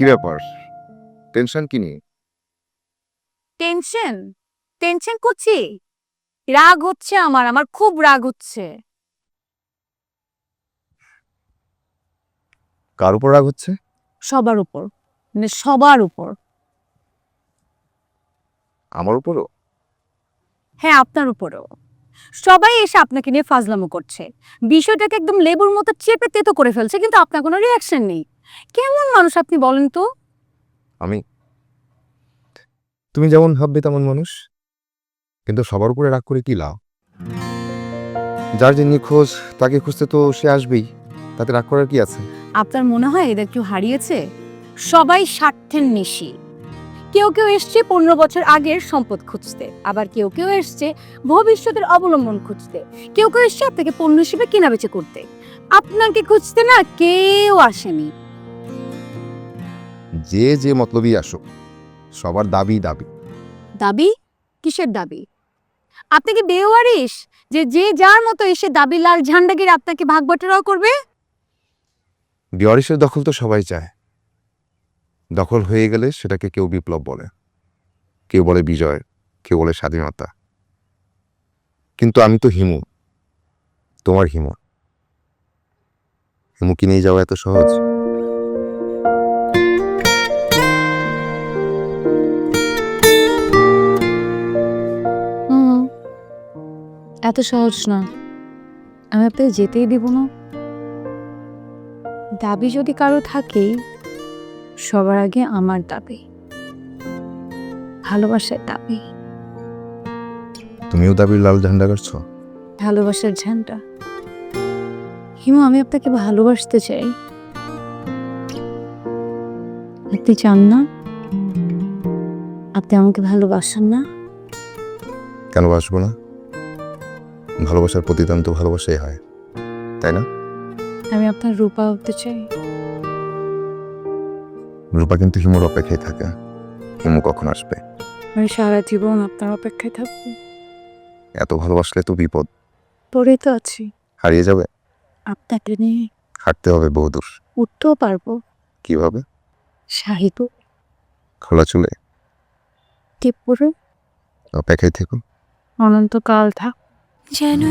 কি ব্যাপার? টেনশন কি নিয়ে? টেনশন টেনশন করছি, রাগ হচ্ছে আমার খুব রাগ হচ্ছে। কার উপর রাগ হচ্ছে? সবার উপর, মানে সবার উপর। আমার উপরও? হ্যাঁ, আপনার উপরেও। সবাই এসে আপনাকে নিয়ে ফাজলামো করছে, বিষয়টাকে একদম লেবুর মতো চেপে তেতো করে ফেলছে, কিন্তু আপনার কোনো রিয়াকশন নেই। কেমন মানুষ আপনি বলেন তো? আমি? তুমি যেমন ভাববে তেমন মানুষ, কিন্তু সবার উপরে রাগ করে কি লাভ? যার যে নিখোঁজ তাকে খুঁজতে তো সে আসবেই, তাতে রাগ করার কি আছে? আপনার মনে হয় এদের কেউ হারিয়েছে? সবাই স্বার্থের নিশি। কেউ কেউ এসছে 15 বছর আগের সম্পদ খুঁজতে, আবার কেউ কেউ এসছে ভবিষ্যতের অবলম্বন খুঁজতে, কেউ কেউ এসছে আপনাকে পণ্য হিসেবে কেনাবেচা করতে। আপনাকে খুঁজতে না কেউ আসেনি। যে যে মতলবই আসুক, সবার দাবি দাবি। দাবি? কিসের দাবি? আপনি কি বেওয়ারিশ যে যে যার মতো এসে দাবি লাল ঝান্ডাগির আপনাকে ভাগ বাটোয়ারাও করবে? বিয়ারিশের দখল তো সবাই চায়। দখল হয়ে গেলে সেটাকে কেউ বিপ্লব বলে, কেউ বলে বিজয়, কেউ বলে স্বাধীনতা। কিন্তু আমি তো হিমু, তোমার হিমু। হিমুকে নিয়ে যাওয়া এত সহজ? এত সহজ না। আমি আপনাকে যেতেই দিব না। দাবি যদি কারো থাকে, সবার আগে আমার দাবি, ভালোবাসার দাবি। তুমিও দাবির লাল ঝান্ডা কাটছো? ভালোবাসার ঝান্ডা। হিমু, আমি আপনাকে ভালোবাসতে চাই। আপনি চান না? আপনি আমাকে ভালোবাসেন না? কেন বাসবো না? ভালোবাসার প্রতিদান তো ভালোবাসাই হয়, তাই না? আমি আপনার রূপা হতে চাই। রূপা কিন্তু হিমুর অপেক্ষায় থাকে। হিমু কখন আসবে? আমি সারা জীবন আপনার অপেক্ষায় থাকবো। এত ভালোবাসলে তো বিপদ। পড়ে তো আছি হারিয়ে যাবে। আপনাকে নিয়ে। হাঁটতে হবে বহুদূর। উঠতেও পারবো। কিভাবে? শাহিদ খোলা চুলে। টিপ পরে অপেক্ষায় থেকো। অনন্তকাল থাক। যেন